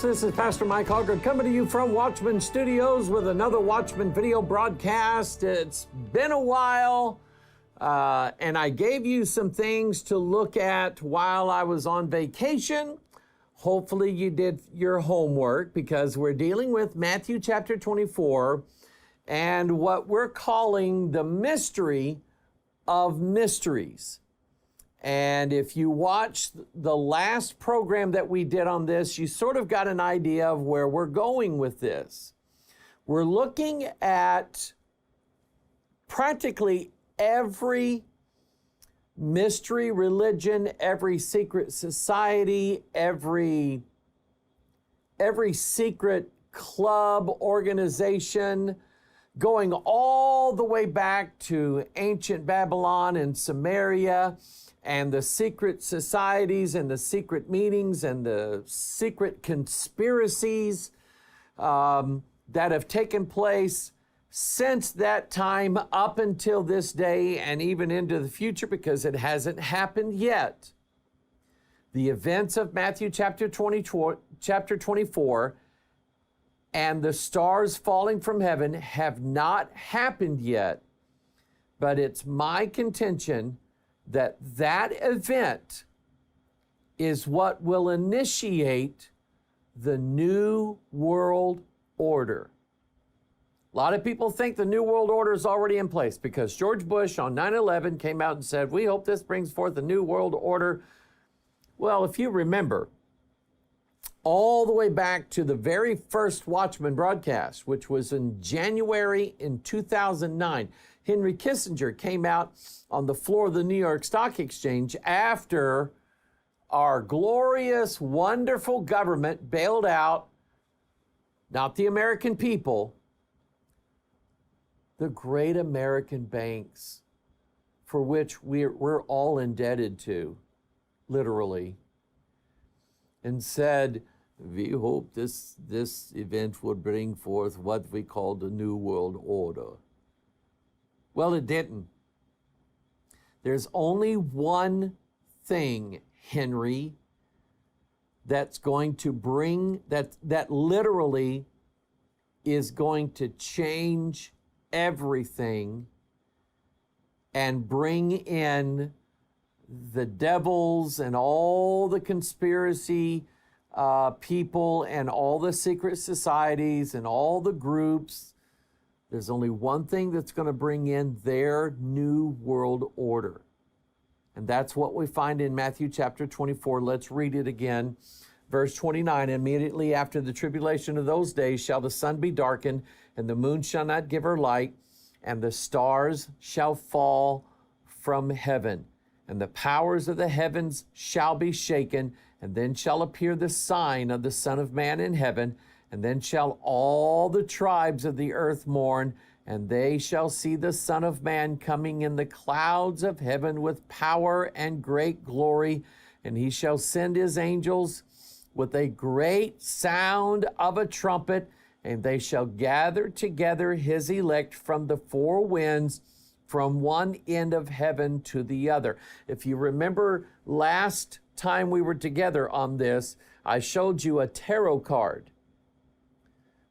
This is Pastor Mike Hoggard coming to you from Watchman Studios with another Watchman video broadcast. It's been a while, and I gave you some things to look at while I was on vacation. Hopefully you did your homework, because we're dealing with Matthew chapter 24 and what we're calling the mystery of mysteries. And if you watched the last program that we did on this, you sort of got an idea of where we're going with this. We're looking at practically every mystery religion, every secret society, every secret club organization, going all the way back to ancient Babylon and Samaria, and the secret societies and the secret meetings and the secret conspiracies that have taken place since that time up until this day and even into the future, because it hasn't happened yet. The events of Matthew chapter 24 and the stars falling from heaven have not happened yet, but it's my contention that event is what will initiate the New World Order. A lot of people think the New World Order is already in place because George Bush on 9/11 came out and said, "We hope this brings forth a New World Order." Well, if you remember, all the way back to the very first Watchman broadcast, which was in January in 2009, Henry Kissinger came out on the floor of the New York Stock Exchange after our glorious, wonderful government bailed out, not the American people, the great American banks, for which we're all indebted to, literally, and said, "We hope this event will bring forth what we call the New World Order." Well, it didn't. There's only one thing, Henry, that's going to bring, that literally is going to change everything and bring in the devils and all the conspiracy people and all the secret societies and all the groups. There's only one thing that's going to bring in their new world order. And that's what we find in Matthew chapter 24. Let's read it again. Verse 29, "Immediately after the tribulation of those days shall the sun be darkened, and the moon shall not give her light, and the stars shall fall from heaven, and the powers of the heavens shall be shaken, and then shall appear the sign of the Son of Man in heaven. And then shall all the tribes of the earth mourn, and they shall see the Son of Man coming in the clouds of heaven with power and great glory. And he shall send his angels with a great sound of a trumpet, and they shall gather together his elect from the four winds, from one end of heaven to the other." If you remember last time we were together on this, I showed you a tarot card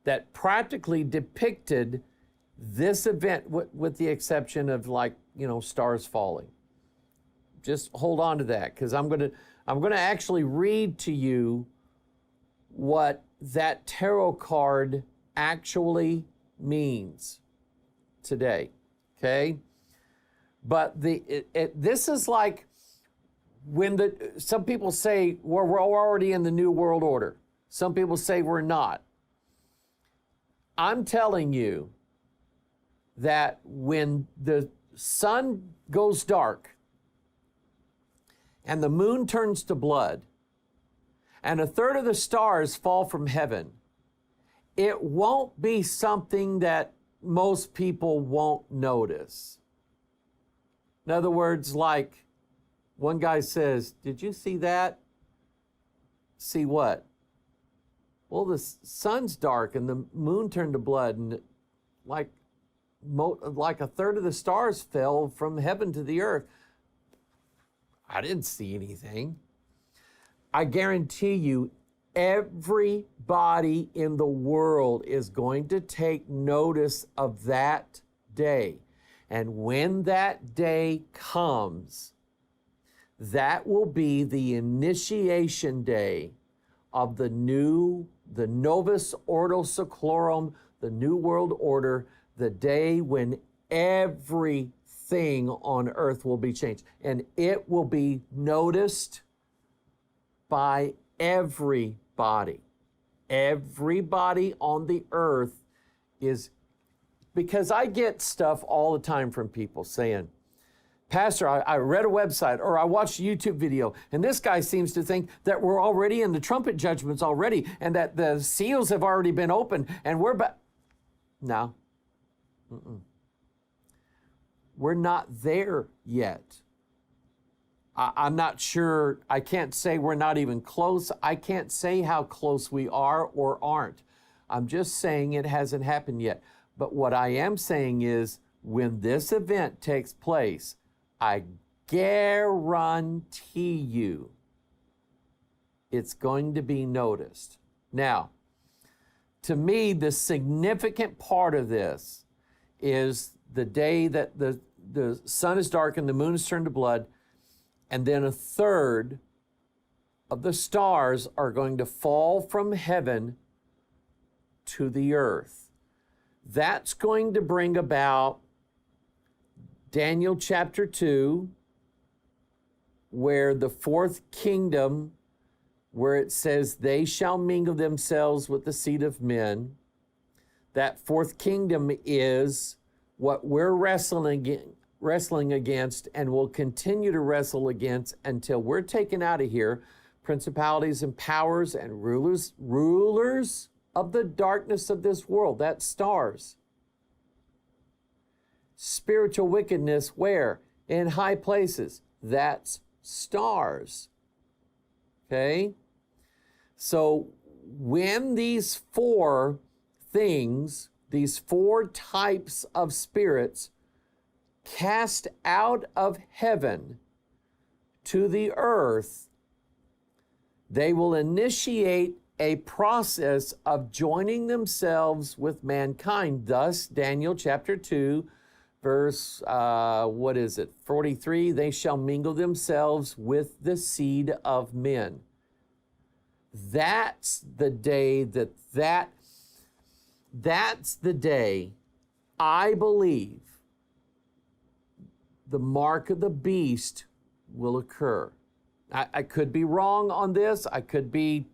that practically depicted this event, with the exception of, like, stars falling. Just hold on to that, because I'm gonna actually read to you what that tarot card actually means today, okay? But this is like when some people say, well, we're already in the New World Order. Some people say we're not. I'm telling you that when the sun goes dark and the moon turns to blood and a third of the stars fall from heaven, it won't be something that most people won't notice. In other words, like one guy says, "Did you see that?" "See what?" "Well, the sun's dark and the moon turned to blood, and like a third of the stars fell from heaven to the earth." "I didn't see anything." I guarantee you, Everybody in the world is going to take notice of that day. And when that day comes, that will be the initiation day of the Novus Ordo Seclorum, the New World Order, the day when everything on earth will be changed. And it will be noticed by everybody. Everybody on the earth is, because I get stuff all the time from people saying, Pastor, I read a website or I watched a YouTube video, and this guy seems to think that we're already in the trumpet judgments already, and that the seals have already been opened, and we're back. No. We're not there yet. I'm not sure. I can't say we're not even close. I can't say how close we are or aren't. I'm just saying it hasn't happened yet. But what I am saying is when this event takes place, I guarantee you it's going to be noticed. Now, to me, the significant part of this is the day that the sun is darkened, the moon is turned to blood, and then a third of the stars are going to fall from heaven to the earth. That's going to bring about Daniel chapter 2, where the fourth kingdom, where it says, they shall mingle themselves with the seed of men. That fourth kingdom is what we're wrestling against and will continue to wrestle against until we're taken out of here. Principalities and powers and rulers of the darkness of this world. That's stars. Spiritual wickedness where? In high places. That's stars. Okay? So when these four things, these four types of spirits cast out of heaven to the earth, they will initiate a process of joining themselves with mankind. Thus, Daniel chapter 2, verse, 43, they shall mingle themselves with the seed of men. That's the day that's the day I believe the mark of the beast will occur. I could be wrong on this. I could be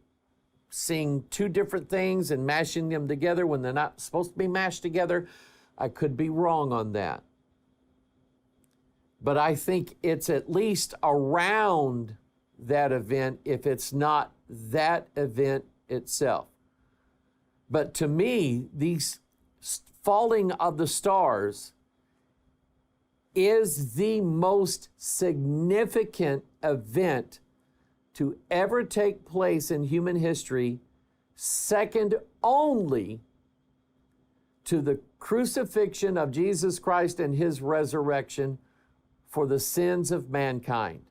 seeing two different things and mashing them together when they're not supposed to be mashed together. I could be wrong on that. But I think it's at least around that event, if it's not that event itself. But to me, these falling of the stars is the most significant event to ever take place in human history, second only to the crucifixion of Jesus Christ and his resurrection for the sins of mankind.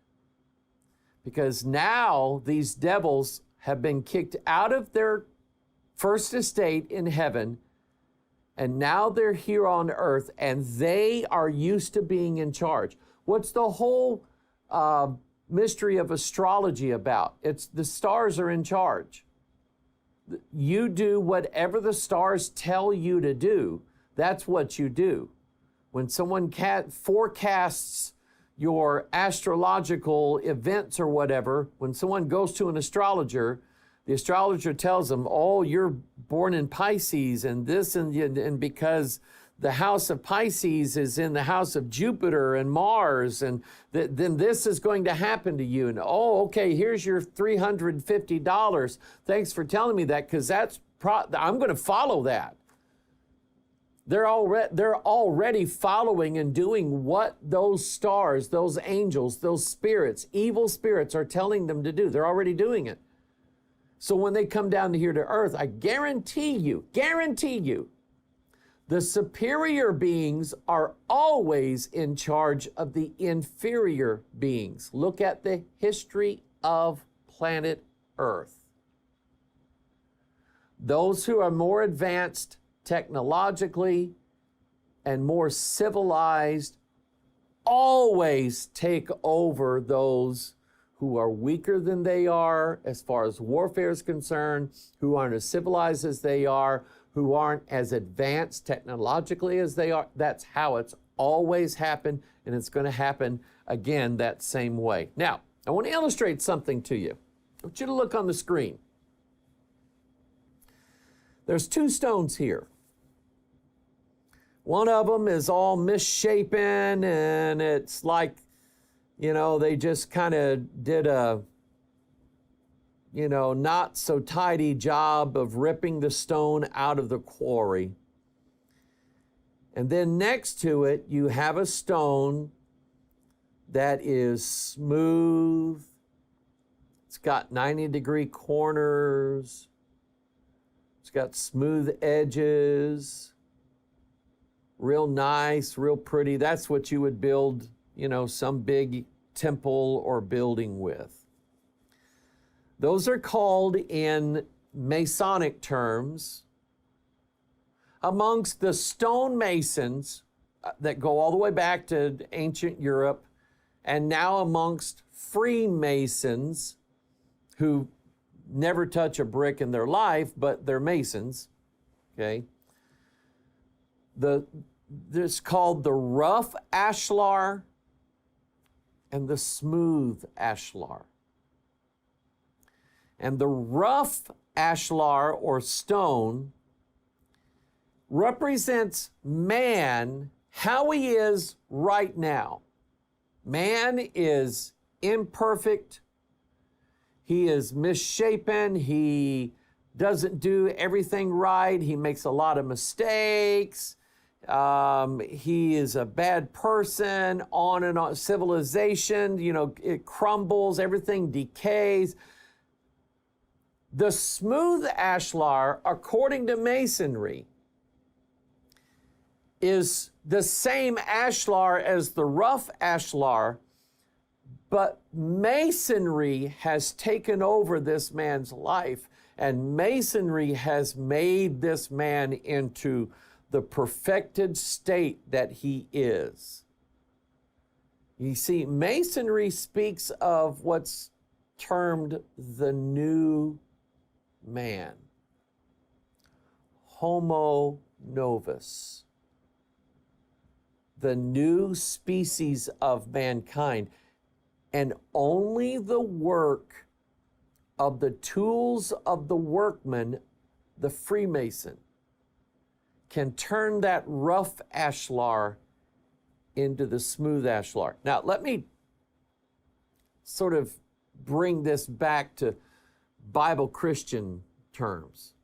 Because now these devils have been kicked out of their first estate in heaven, and now they're here on earth, and they are used to being in charge. What's the whole mystery of astrology about? It's the stars are in charge. You do whatever the stars tell you to do. That's what you do. When someone forecasts your astrological events or whatever, when someone goes to an astrologer, the astrologer tells them, oh, you're born in Pisces and this and because the house of Pisces is in the house of Jupiter and Mars, and then this is going to happen to you. And oh, okay, here's your $350. Thanks for telling me that, because I'm going to follow that. They're already following and doing what those stars, those angels, those spirits, evil spirits are telling them to do. They're already doing it. So when they come down here to earth, I guarantee you, the superior beings are always in charge of the inferior beings. Look at the history of planet Earth. Those who are more advanced technologically and more civilized always take over those who are weaker than they are as far as warfare is concerned, who aren't as civilized as they are, who aren't as advanced technologically as they are. That's how it's always happened, and it's going to happen again that same way. Now, I want to illustrate something to you. I want you to look on the screen. There's two stones here. One of them is all misshapen, and it's like, you know, they just kind of did a, you know, not so tidy job of ripping the stone out of the quarry. And then next to it, you have a stone that is smooth. It's got 90-degree corners. It's got smooth edges. Real nice, real pretty. That's what you would build, you know, some big temple or building with. Those are called, in Masonic terms, amongst the stonemasons that go all the way back to ancient Europe, and now amongst Freemasons who never touch a brick in their life, but they're Masons, okay? This called the rough ashlar and the smooth ashlar. And the rough ashlar or stone represents man, how he is right now. Man is imperfect. He is misshapen. He doesn't do everything right. He makes a lot of mistakes. He is a bad person, on and on. Civilization, you know, it crumbles, everything decays. The smooth ashlar, according to Masonry, is the same ashlar as the rough ashlar, but Masonry has taken over this man's life, and Masonry has made this man into the perfected state that he is. You see, Masonry speaks of what's termed the new man, Homo novus, the new species of mankind, and only the work of the tools of the workman, the Freemason, can turn that rough ashlar into the smooth ashlar. Now, let me sort of bring this back to Bible Christian terms.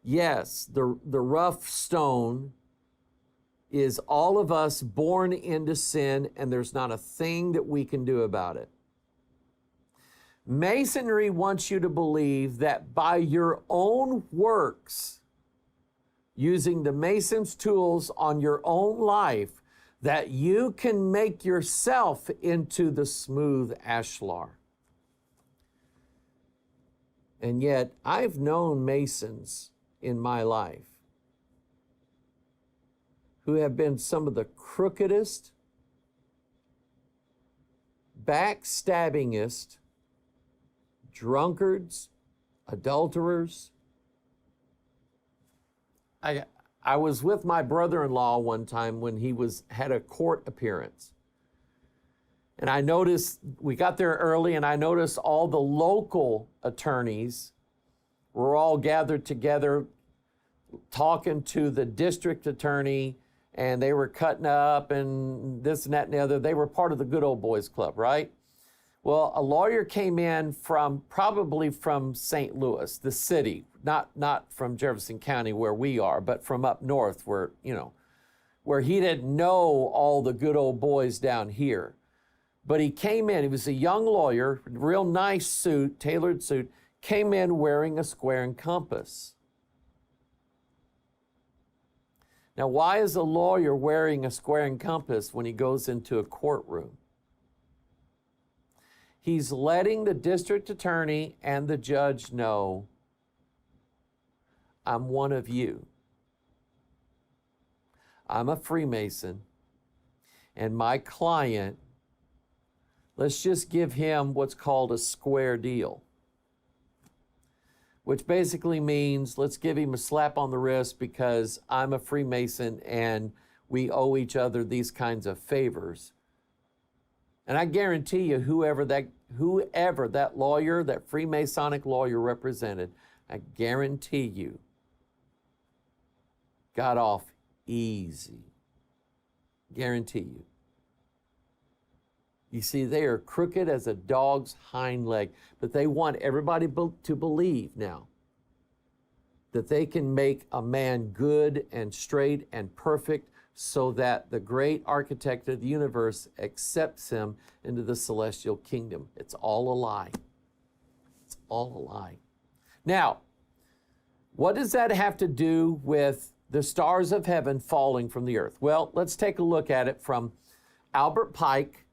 Yes, the rough stone is all of us born into sin, and there's not a thing that we can do about it. Masonry wants you to believe that by your own works, using the Mason's tools on your own life, that you can make yourself into the smooth ashlar. And yet, I've known Masons in my life who have been some of the crookedest, backstabbingest, drunkards, adulterers. I was with my brother-in-law one time when he had a court appearance. And I noticed, we got there early, and I noticed all the local attorneys were all gathered together talking to the district attorney, and they were cutting up and this and that and the other. They were part of the Good Old Boys Club, right? Well, a lawyer came in probably from St. Louis, the city, not from Jefferson County where we are, but from up north where, you know, where he didn't know all the good old boys down here. But he came in, he was a young lawyer, real nice suit, tailored suit, came in wearing a square and compass. Now, why is a lawyer wearing a square and compass when he goes into a courtroom? He's letting the district attorney and the judge know I'm one of you. I'm a Freemason, and my client, let's just give him what's called a square deal, which basically means let's give him a slap on the wrist because I'm a Freemason and we owe each other these kinds of favors. And I guarantee you, whoever that lawyer, that Freemasonic lawyer represented, I guarantee you, got off easy. Guarantee you. You see, they are crooked as a dog's hind leg, but they want everybody to believe now that they can make a man good and straight and perfect so that the great architect of the universe accepts him into the celestial kingdom. It's all a lie. It's all a lie. Now, what does that have to do with the stars of heaven falling from the earth? Well, let's take a look at it from Albert Pike,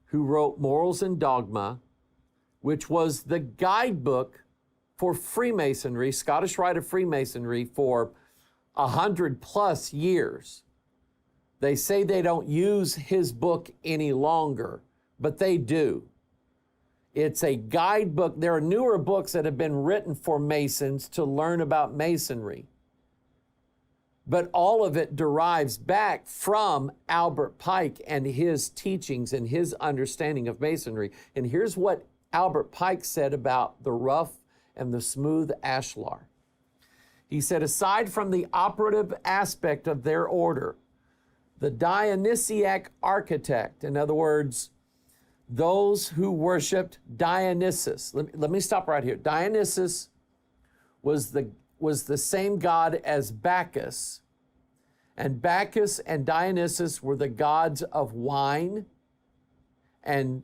who wrote Morals and Dogma, which was the guidebook for Freemasonry, Scottish Rite of Freemasonry, for 100+ years. They say they don't use his book any longer, but they do. It's a guidebook. There are newer books that have been written for Masons to learn about Masonry. But all of it derives back from Albert Pike and his teachings and his understanding of Masonry. And here's what Albert Pike said about the rough and the smooth ashlar. He said, aside from the operative aspect of their order, the Dionysiac architect, in other words, those who worshiped Dionysus. Let me stop right here. Dionysus was the same god as Bacchus, and Bacchus and Dionysus were the gods of wine and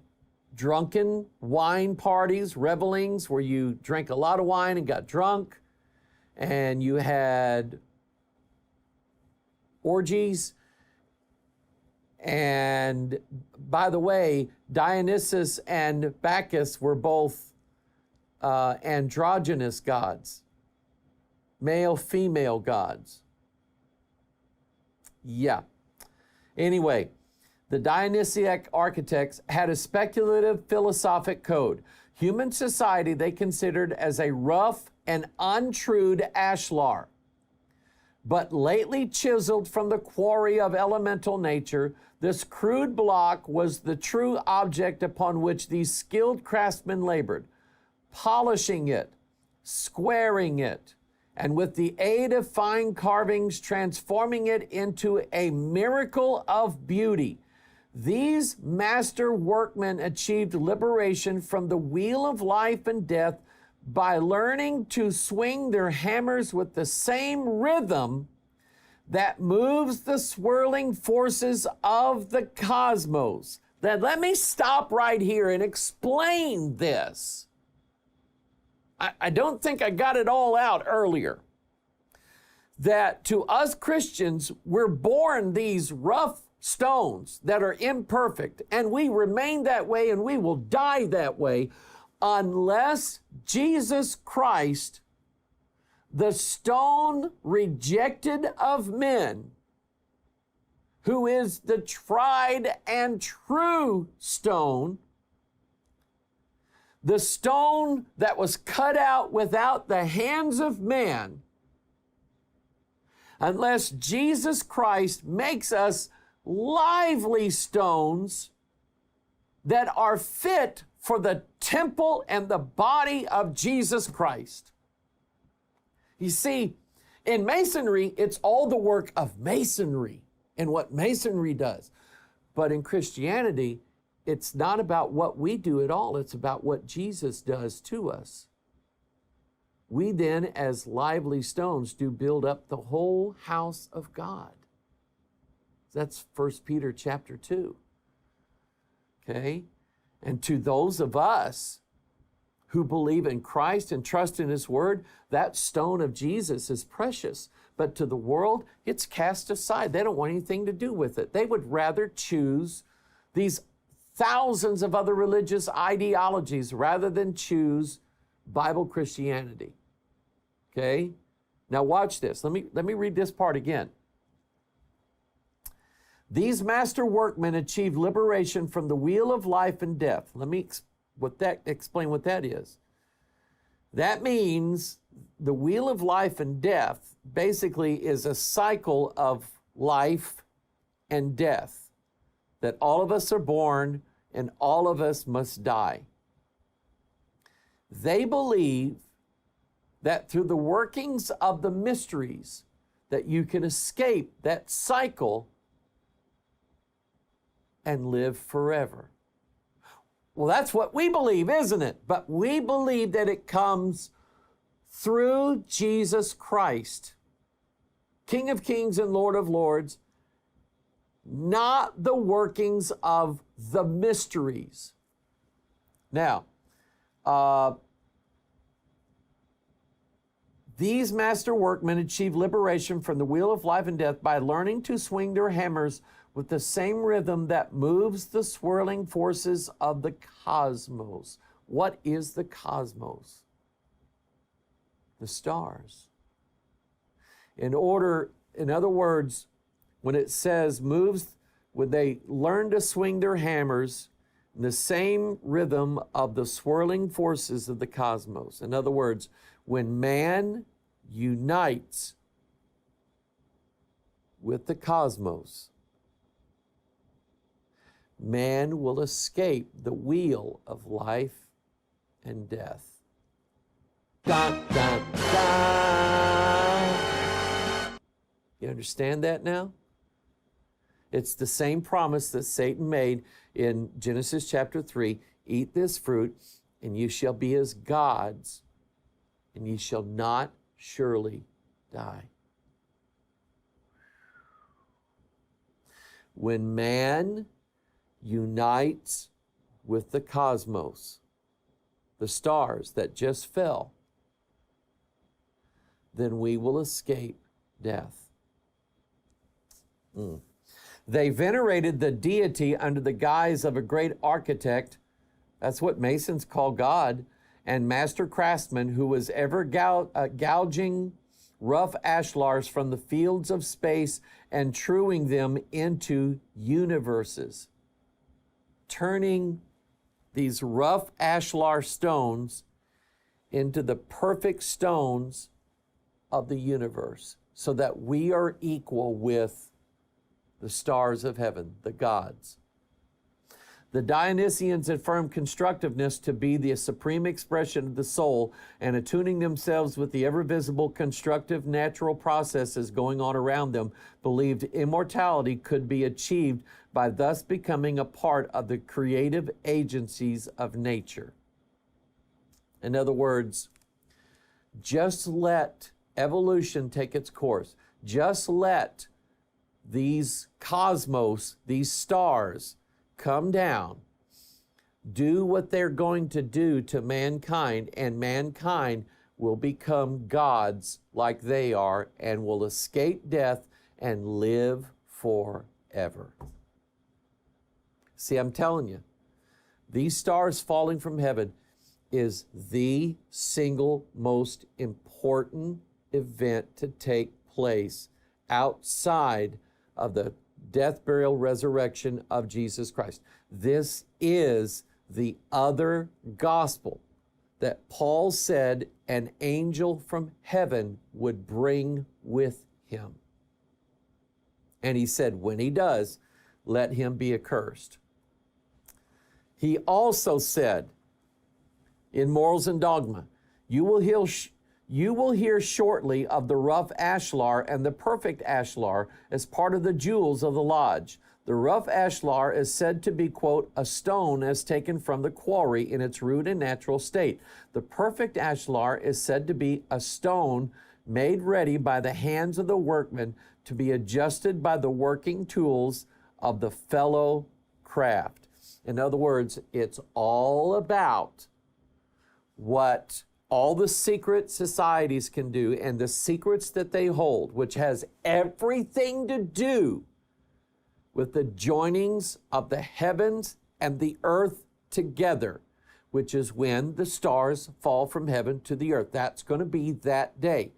drunken wine parties, revelings, where you drank a lot of wine and got drunk, and you had orgies. And by the way, Dionysus and Bacchus were both androgynous gods, male-female gods. Yeah. Anyway, the Dionysiac architects had a speculative philosophic code. Human society they considered as a rough and untrued ashlar, but lately chiseled from the quarry of elemental nature. This crude block was the true object upon which these skilled craftsmen labored, polishing it, squaring it, and with the aid of fine carvings, transforming it into a miracle of beauty. These master workmen achieved liberation from the wheel of life and death by learning to swing their hammers with the same rhythm that moves the swirling forces of the cosmos. Then let me stop right here and explain this. I don't think I got it all out earlier. That to us Christians, we're born these rough stones that are imperfect, and we remain that way and we will die that way unless Jesus Christ, the stone rejected of men, who is the tried and true stone, the stone that was cut out without the hands of man, unless Jesus Christ makes us lively stones that are fit for the temple and the body of Jesus Christ. You see, in Masonry, it's all the work of Masonry and what Masonry does. But in Christianity, it's not about what we do at all. It's about what Jesus does to us. We then, as lively stones, do build up the whole house of God. That's 1 Peter chapter 2. Okay? And to those of us who believe in Christ and trust in His Word, that stone of Jesus is precious. But to the world, it's cast aside. They don't want anything to do with it. They would rather choose these thousands of other religious ideologies rather than choose Bible Christianity. Okay? Now watch this. Let me read this part again. These master workmen achieved liberation from the wheel of life and death. Let me explain what that is. That means the wheel of life and death basically is a cycle of life and death, that all of us are born and all of us must die. They believe that through the workings of the mysteries that you can escape that cycle and live forever. Well, that's what we believe, isn't it? But we believe that it comes through Jesus Christ, King of Kings and Lord of Lords, not the workings of the mysteries. Now, these master workmen achieve liberation from the wheel of life and death by learning to swing their hammers with the same rhythm that moves the swirling forces of the cosmos. What is the cosmos? The stars. In other words, when it says moves, when they learn to swing their hammers in the same rhythm of the swirling forces of the cosmos. In other words, when man unites with the cosmos, man will escape the wheel of life and death. Dun, dun, dun. You understand that now? It's the same promise that Satan made in Genesis chapter 3. Eat this fruit, and you shall be as gods, and ye shall not surely die. When man unites with the cosmos, the stars that just fell, then we will escape death. They venerated the deity under the guise of a great architect. That's what Masons call God, and master craftsman who was ever gouging rough ashlars from the fields of space and truing them into universes, turning these rough ashlar stones into the perfect stones of the universe, so that we are equal with the stars of heaven, the gods. The Dionysians affirmed constructiveness to be the supreme expression of the soul, and attuning themselves with the ever-visible constructive natural processes going on around them, believed immortality could be achieved by thus becoming a part of the creative agencies of nature. In other words, just let evolution take its course. Just let these cosmos, these stars, come down, do what they're going to do to mankind, and mankind will become gods like they are and will escape death and live forever. See, I'm telling you, these stars falling from heaven is the single most important event to take place outside of the death, burial, resurrection of Jesus Christ. This is the other gospel that Paul said an angel from heaven would bring with him. And he said, when he does, let him be accursed. He also said in Morals and Dogma, you will hear shortly of the rough ashlar and the perfect ashlar as part of the jewels of the lodge. The rough ashlar is said to be, quote, a stone as taken from the quarry in its rude and natural state. The perfect ashlar is said to be a stone made ready by the hands of the workman to be adjusted by the working tools of the fellow craft. In other words, it's all about what all the secret societies can do and the secrets that they hold, which has everything to do with the joinings of the heavens and the earth together, which is when the stars fall from heaven to the earth. That's going to be that day.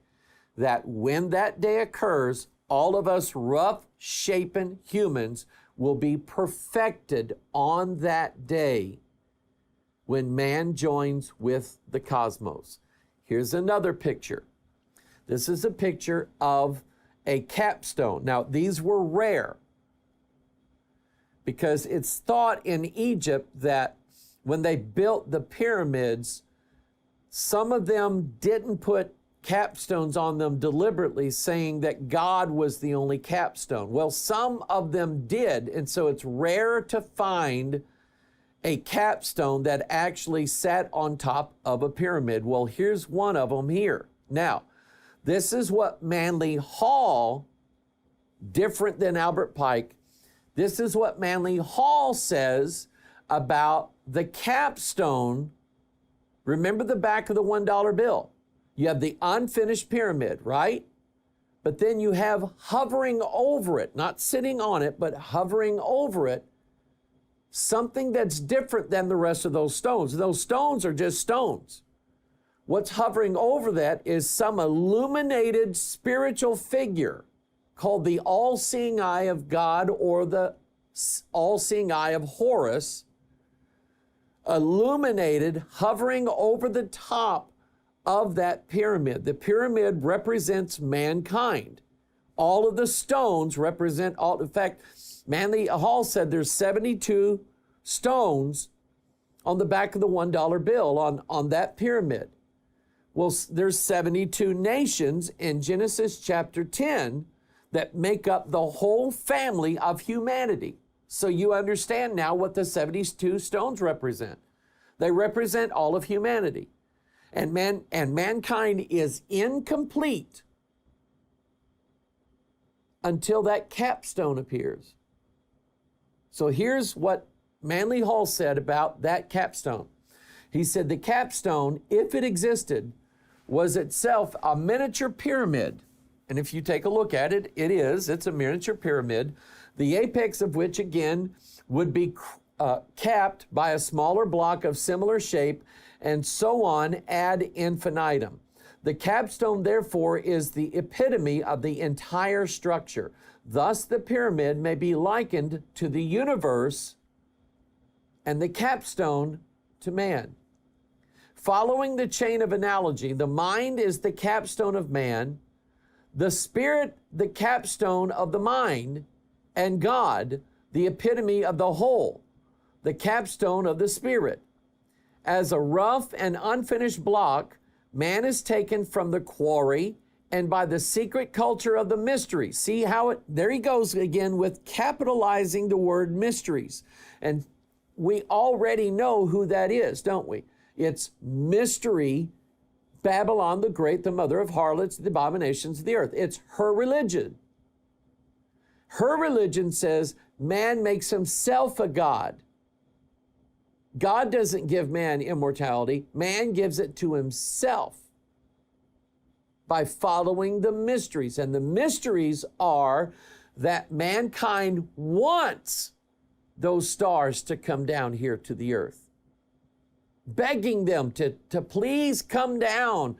That when that day occurs, all of us rough-shapen humans will be perfected on that day when man joins with the cosmos. Here's another picture. This is a picture of a capstone. Now, these were rare because it's thought in Egypt that when they built the pyramids, some of them didn't put capstones on them deliberately, saying that God was the only capstone. Well, some of them did, and so it's rare to find a capstone that actually sat on top of a pyramid. Well, here's one of them here. Now, this is what Manly Hall, different than Albert Pike, this is what Manly Hall says about the capstone. Remember the back of the $1 bill. You have the unfinished pyramid, right? But then you have hovering over it, not sitting on it, but hovering over it, something that's different than the rest of those stones. Those stones are just stones. What's hovering over that is some illuminated spiritual figure called the all-seeing eye of God, or the all-seeing eye of Horus, illuminated, hovering over the top of that pyramid. The pyramid represents mankind. All of the stones represent all. In fact, Manly Hall said there's 72 stones on the back of the $1 bill on that pyramid. Well, there's 72 nations in Genesis chapter 10 that make up the whole family of humanity. So you understand now what the 72 stones represent. They represent all of humanity. And mankind is incomplete until that capstone appears. So here's what Manly Hall said about that capstone. He said the capstone, if it existed, was itself a miniature pyramid. And if you take a look at it, it's a miniature pyramid, the apex of which again would be capped by a smaller block of similar shape, and so on ad infinitum. The capstone, therefore, is the epitome of the entire structure. Thus, the pyramid may be likened to the universe and the capstone to man. Following the chain of analogy, the mind is the capstone of man, the spirit the capstone of the mind, and God the epitome of the whole, the capstone of the spirit. As a rough and unfinished block, man is taken from the quarry, and by the secret culture of the mysteries. See how there he goes again with capitalizing the word mysteries. And we already know who that is, don't we? It's mystery, Babylon the Great, the mother of harlots, the abominations of the earth. It's her religion. Her religion says man makes himself a god. God doesn't give man immortality. Man gives it to himself by following the mysteries. And the mysteries are that mankind wants those stars to come down here to the earth, begging them to please come down.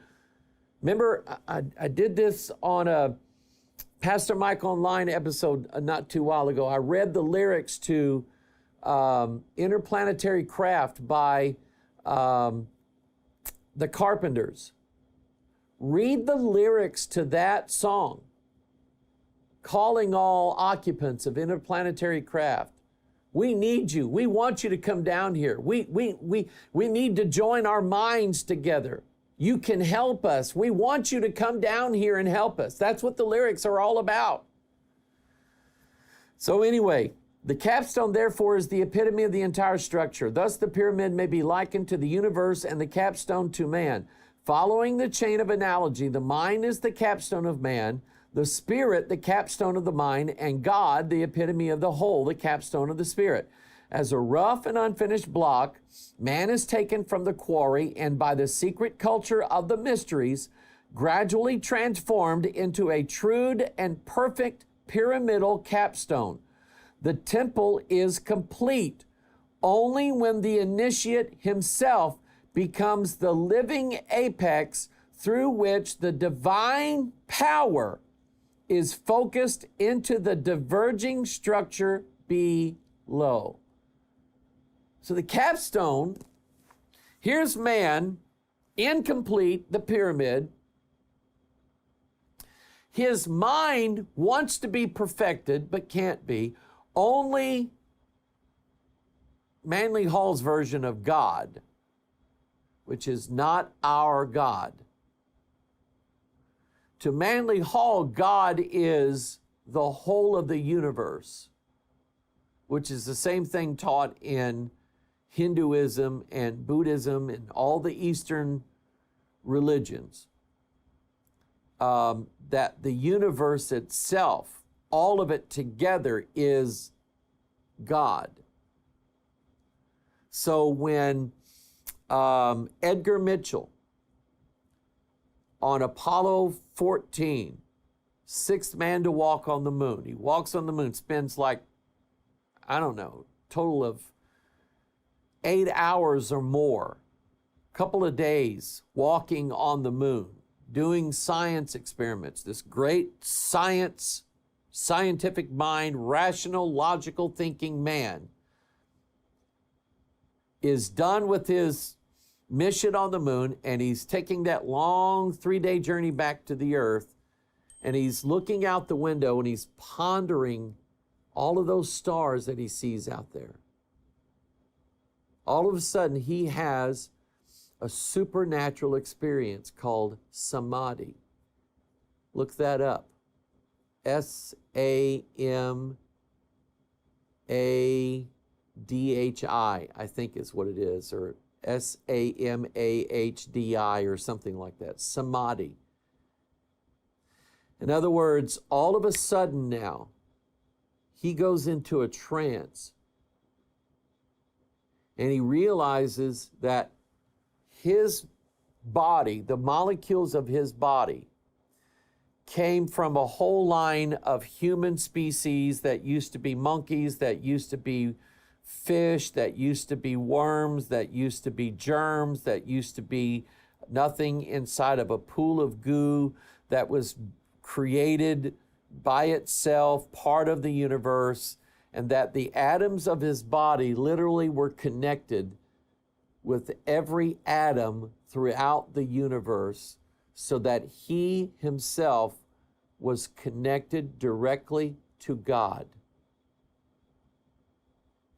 Remember, I did this on a Pastor Michael Online episode not too while ago. I read the lyrics to Interplanetary Craft by the Carpenters. Read the lyrics to that song, calling all occupants of interplanetary craft. We need you. We want you to come down here. We need to join our minds together. You can help us. We want you to come down here and help us. That's what the lyrics are all about. So anyway, the capstone, therefore, is the epitome of the entire structure. Thus, the pyramid may be likened to the universe and the capstone to man. Following the chain of analogy, the mind is the capstone of man, the spirit the capstone of the mind, and God the epitome of the whole, the capstone of the spirit. As a rough and unfinished block, man is taken from the quarry and by the secret culture of the mysteries, gradually transformed into a true and perfect pyramidal capstone. The temple is complete. Only when the initiate himself becomes the living apex through which the divine power is focused into the diverging structure below. So the capstone, here's man, incomplete, the pyramid. His mind wants to be perfected, but can't be. Only Manly Hall's version of God, which is not our God. To Manly Hall, God is the whole of the universe, which is the same thing taught in Hinduism and Buddhism and all the Eastern religions. That the universe itself, all of it together, is God. So when Edgar Mitchell on Apollo 14, sixth man to walk on the moon, he walks on the moon, spends like, I don't know, total of 8 hours or more, couple of days walking on the moon, doing science experiments, this great scientific mind, rational, logical thinking man is done with his mission on the moon, and he's taking that long 3-day journey back to the earth, and he's looking out the window and he's pondering all of those stars that he sees out there. All of a sudden, he has a supernatural experience called samadhi. Look that up. S-A-M-A-D-H-I, I think is what it is, or S-A-M-A-H-D-I or something like that. Samadhi. In other words, all of a sudden now, he goes into a trance and he realizes that his body, the molecules of his body, came from a whole line of human species that used to be monkeys, that used to be fish, that used to be worms, that used to be germs, that used to be nothing inside of a pool of goo that was created by itself, part of the universe, and that the atoms of his body literally were connected with every atom throughout the universe, so that he himself was connected directly to God.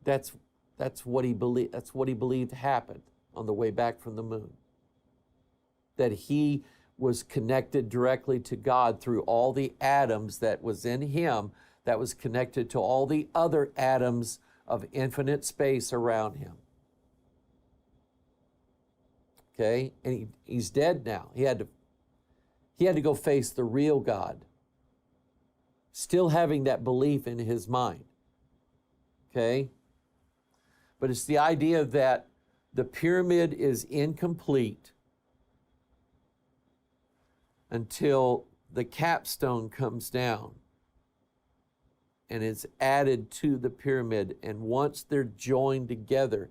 That's what he believed. That's what he believed happened on the way back from the moon. That he was connected directly to God through all the atoms that was in him, that was connected to all the other atoms of infinite space around him. Okay, and he's dead now. He had to go face the real God, still having that belief in his mind. Okay, but it's the idea that the pyramid is incomplete until the capstone comes down and is added to the pyramid, and once they're joined together,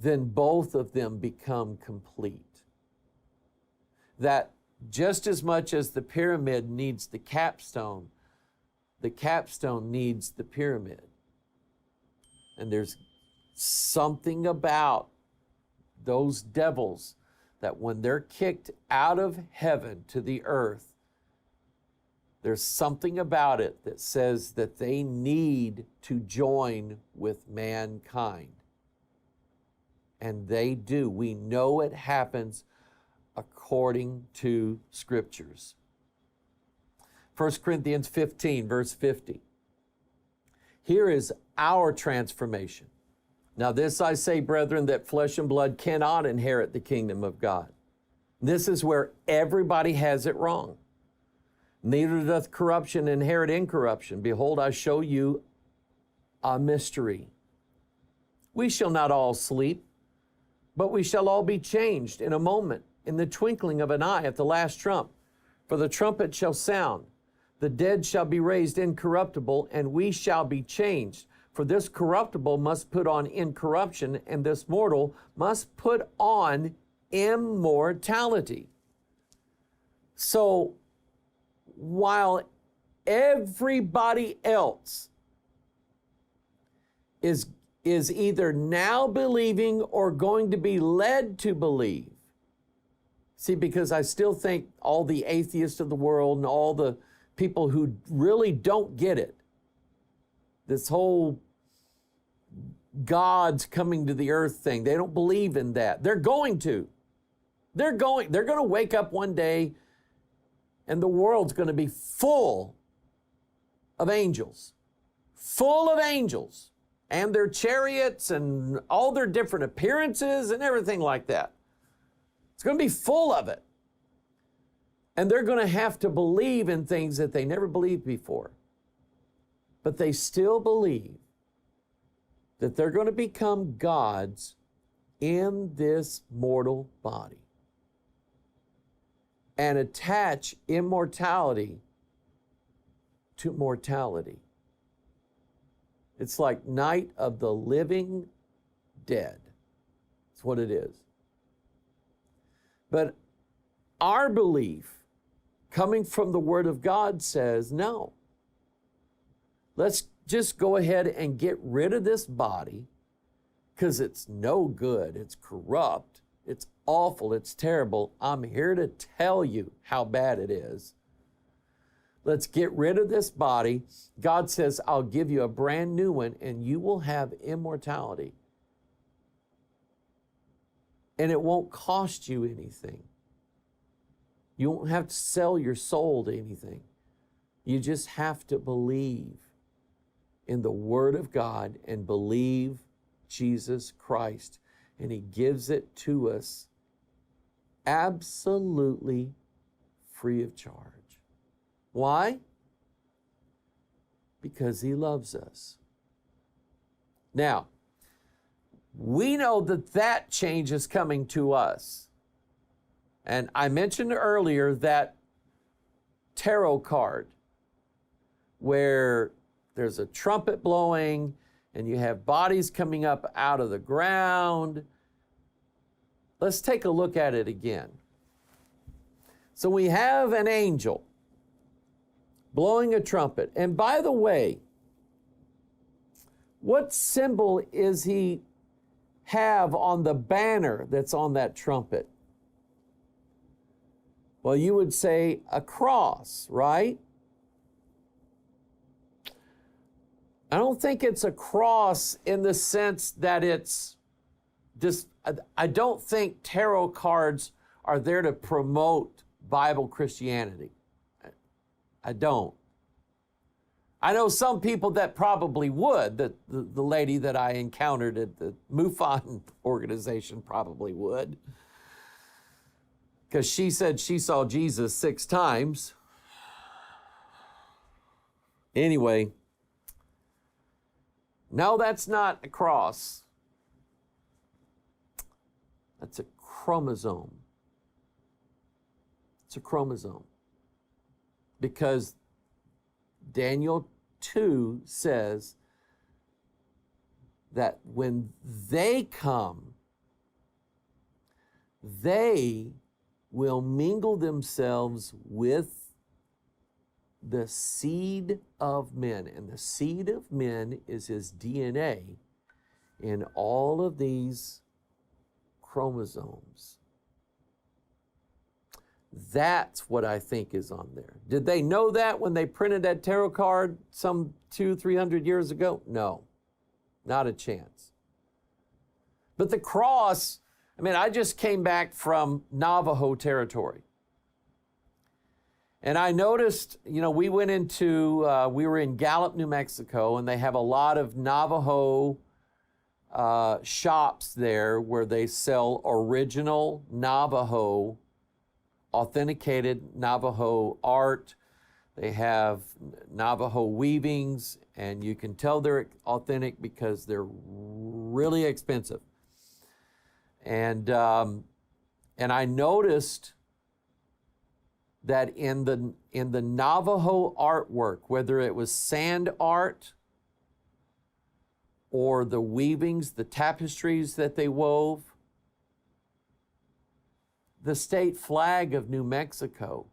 then both of them become complete. That just as much as the pyramid needs the capstone needs the pyramid. And there's something about those devils that when they're kicked out of heaven to the earth, there's something about it that says that they need to join with mankind. And they do. We know it happens according to scriptures. 1 Corinthians 15, verse 50. Here is our transformation. Now this I say, brethren, that flesh and blood cannot inherit the kingdom of God. This is where everybody has it wrong. Neither doth corruption inherit incorruption. Behold, I show you a mystery. We shall not all sleep, but we shall all be changed in a moment, in the twinkling of an eye, at the last trump. For the trumpet shall sound, the dead shall be raised incorruptible, and we shall be changed. For this corruptible must put on incorruption, and this mortal must put on immortality. So while everybody else is either now believing or going to be led to believe. See, because I still think all the atheists of the world and all the people who really don't get it, this whole God's coming to the earth thing, they don't believe in that. They're going to. They're going to wake up one day and the world's going to be full of angels. Full of angels. And their chariots and all their different appearances and everything like that. It's going to be full of it. And they're going to have to believe in things that they never believed before. But they still believe that they're going to become gods in this mortal body and attach immortality to mortality. It's like Night of the Living Dead. That's what it is. But our belief, coming from the Word of God, says, no. Let's just go ahead and get rid of this body because it's no good. It's corrupt. It's awful. It's terrible. I'm here to tell you how bad it is. Let's get rid of this body. God says, I'll give you a brand new one and you will have immortality. And it won't cost you anything. You won't have to sell your soul to anything. You just have to believe in the Word of God and believe Jesus Christ. And He gives it to us absolutely free of charge. Why? Because He loves us. Now, we know that that change is coming to us. And I mentioned earlier that tarot card where there's a trumpet blowing and you have bodies coming up out of the ground. Let's take a look at it again. So we have an angel blowing a trumpet. And by the way, what symbol is he have on the banner that's on that trumpet? Well, you would say a cross, right? I don't think it's a cross in the sense that it's just, I don't think tarot cards are there to promote Bible Christianity. I don't. I know some people that probably would. The lady that I encountered at the MUFON organization probably would. Because she said she saw Jesus 6 times. Anyway, no, that's not a cross. That's a chromosome. It's a chromosome. Because Daniel 2 says that when they come, they will mingle themselves with the seed of men. And the seed of men is his DNA in all of these chromosomes. That's what I think is on there. Did they know that when they printed that tarot card some 200-300 years ago? No, not a chance. But the cross, I mean, I just came back from Navajo territory. And I noticed, we went into, we were in Gallup, New Mexico, and they have a lot of Navajo shops there where they sell original Navajo, authenticated Navajo art. They have Navajo weavings, and you can tell they're authentic because they're really expensive. And I noticed that in the Navajo artwork, whether it was sand art or the weavings, the tapestries that they wove. The state flag of New Mexico.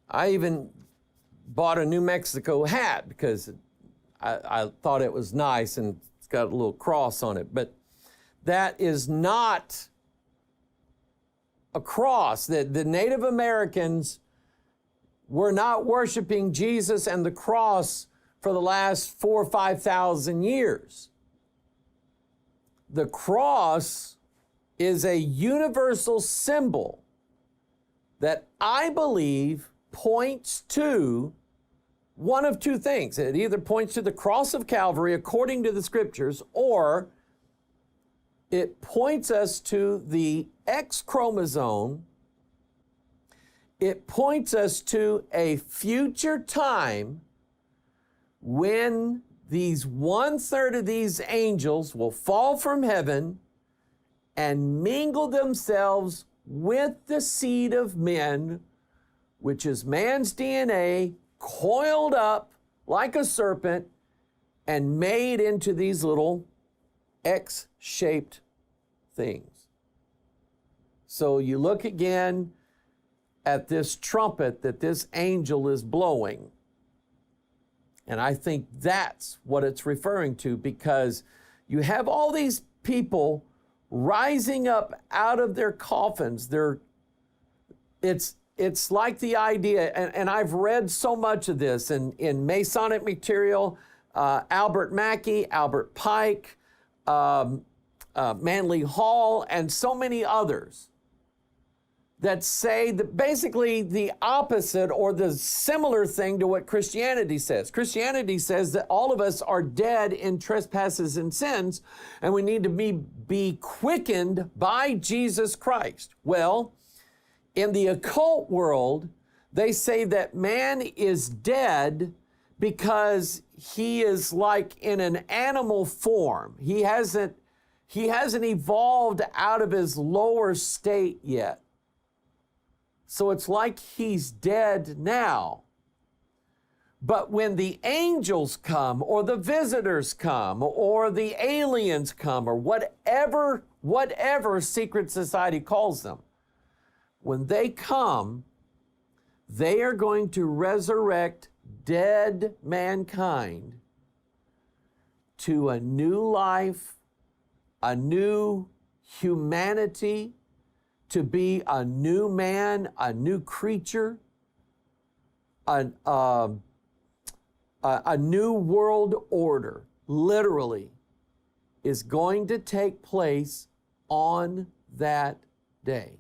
I even bought a New Mexico hat because I thought it was nice and it's got a little cross on it. But that is not a cross. The Native Americans were not worshiping Jesus and the cross for the last 4,000 or 5,000 years. The cross is a universal symbol that I believe points to one of two things. It either points to the cross of Calvary according to the scriptures, or it points us to the X chromosome. It points us to a future time when these 1/3 of these angels will fall from heaven and mingle themselves with the seed of men, which is man's DNA, coiled up like a serpent and made into these little X-shaped things. So you look again at this trumpet that this angel is blowing, and I think that's what it's referring to, because you have all these people rising up out of their coffins. It's like the idea, and I've read so much of this in Masonic material, Albert Mackey, Albert Pike, Manly Hall, and so many others that say that basically the opposite or the similar thing to what Christianity says. Christianity says that all of us are dead in trespasses and sins, and we need to be quickened by Jesus Christ. Well, in the occult world, they say that man is dead because he is like in an animal form. He hasn't evolved out of his lower state yet. So it's like he's dead now. But when the angels come, or the visitors come, or the aliens come, or whatever secret society calls them, when they come, they are going to resurrect dead mankind to a new life, a new humanity, to be a new man, a new creature, a new world order, literally, is going to take place on that day.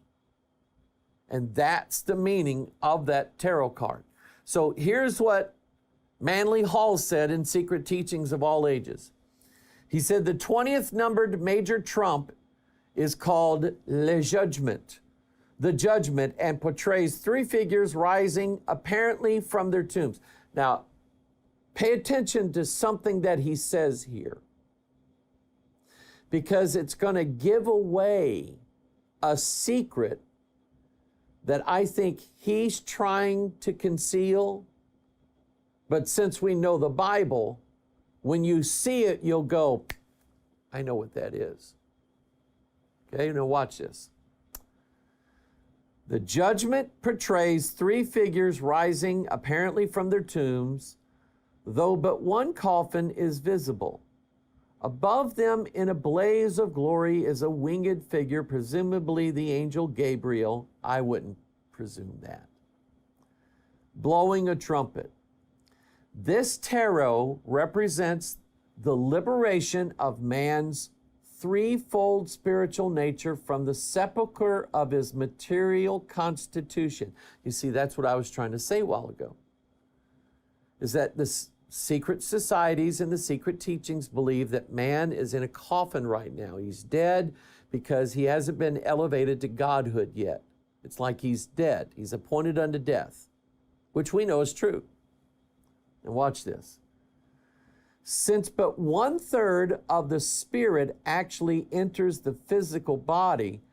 And that's the meaning of that tarot card. So here's what Manly Hall said in Secret Teachings of All Ages. He said the 20th numbered major trump is called Le Judgment, the judgment, and portrays three figures rising apparently from their tombs. Now, pay attention to something that he says here, because it's going to give away a secret that I think he's trying to conceal. But since we know the Bible, when you see it, you'll go, I know what that is. Okay, now watch this. The judgment portrays three figures rising apparently from their tombs, though but one coffin is visible. Above them in a blaze of glory is a winged figure, presumably the angel Gabriel. I wouldn't presume that. Blowing a trumpet. This tarot represents the liberation of man's threefold spiritual nature from the sepulcher of his material constitution. You see, that's what I was trying to say a while ago, is that the secret societies and the secret teachings believe that man is in a coffin right now. He's dead because he hasn't been elevated to godhood yet. It's like he's dead. He's appointed unto death, which we know is true. And watch this. Since but 1/3 of the spirit actually enters the physical body,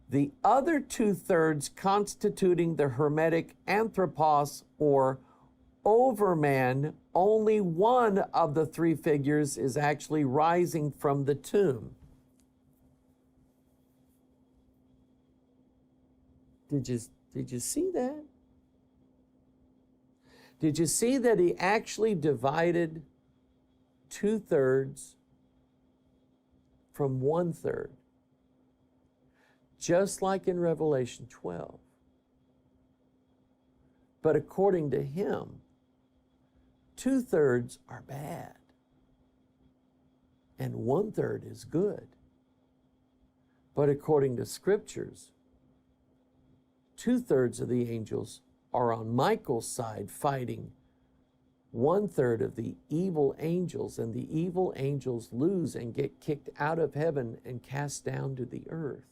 the other 2/3 constituting the hermetic anthropos or overman only one of the three figures is actually rising from the tomb. Did you see that? Did you see that he actually divided 2/3 from 1/3? Just like in Revelation 12. But according to him, 2/3 are bad and 1/3 is good. But according to scriptures, 2/3 of the angels are on Michael's side fighting 1/3 of the evil angels, and the evil angels lose and get kicked out of heaven and cast down to the earth.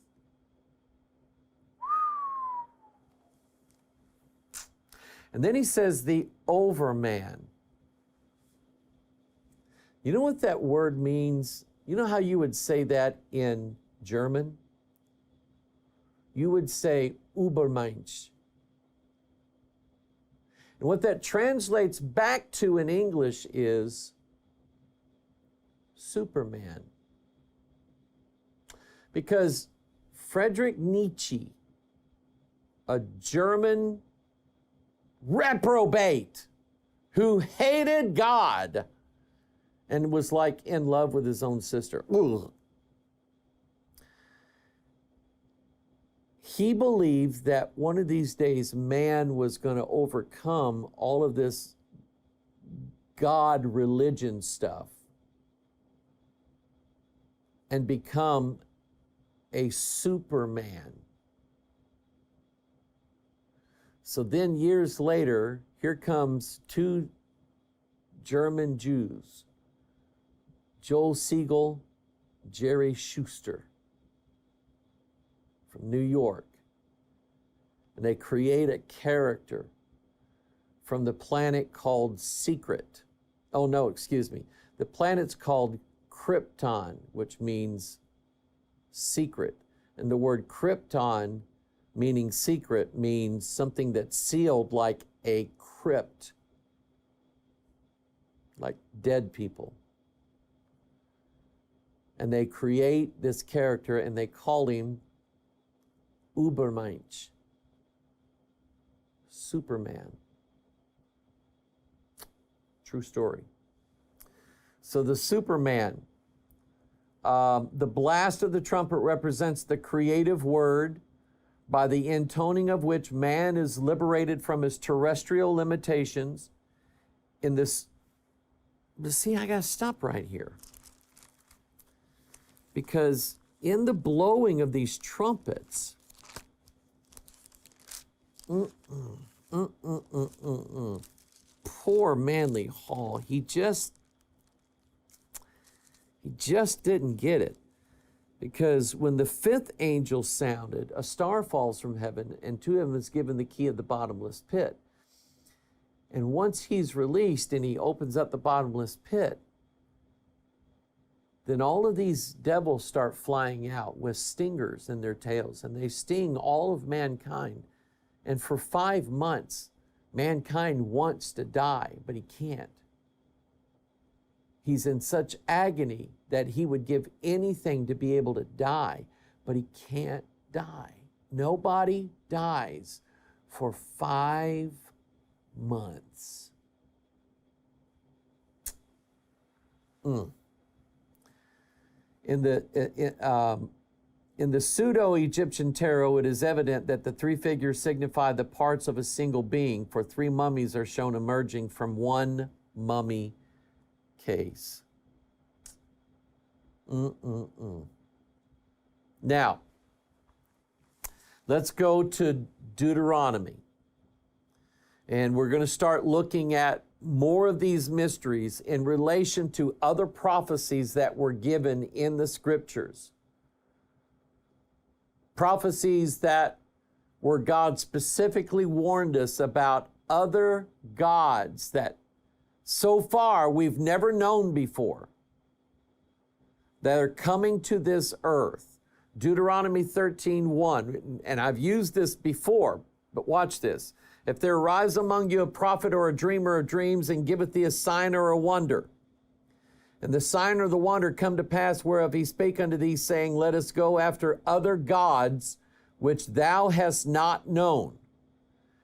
And then he says the overman. You know what that word means? You know how you would say that in German? You would say Übermensch. And what that translates back to in English is Superman. Because Friedrich Nietzsche, a German reprobate who hated God and was like in love with his own sister. Ugh. He believed that one of these days man was going to overcome all of this God religion stuff and become a Superman. So then years later, here comes two German Jews, Joel Siegel, Jerry Schuster from New York. And they create a character from the planet called Secret. Oh no, excuse me. The planet's called Krypton, which means secret. And the word Krypton, meaning secret, means something that's sealed like a crypt, like dead people. And they create this character and they call him Übermensch, Superman. True story. So the Superman, the blast of the trumpet represents the creative word by the intoning of which man is liberated from his terrestrial limitations. In this, see, I gotta stop right here. Because in the blowing of these trumpets, poor Manly Hall, he just didn't get it. Because when the fifth angel sounded, a star falls from heaven, and to him is given the key of the bottomless pit. And once he's released and he opens up the bottomless pit, then all of these devils start flying out with stingers in their tails, and they sting all of mankind. And for 5 months, mankind wants to die, but he can't. He's in such agony that he would give anything to be able to die, but he can't die. Nobody dies for 5 months. In the pseudo-Egyptian tarot, it is evident that the three figures signify the parts of a single being, for 3 mummies are shown emerging from one mummy case. Now, let's go to Deuteronomy. And we're going to start looking at more of these mysteries in relation to other prophecies that were given in the scriptures. Prophecies that where God specifically warned us about other gods that so far we've never known before that are coming to this earth. Deuteronomy 13:1, and I've used this before, but watch this. If there arise among you a prophet or a dreamer of dreams, and giveth thee a sign or a wonder, and the sign or the wonder come to pass whereof he spake unto thee, saying, let us go after other gods which thou hast not known,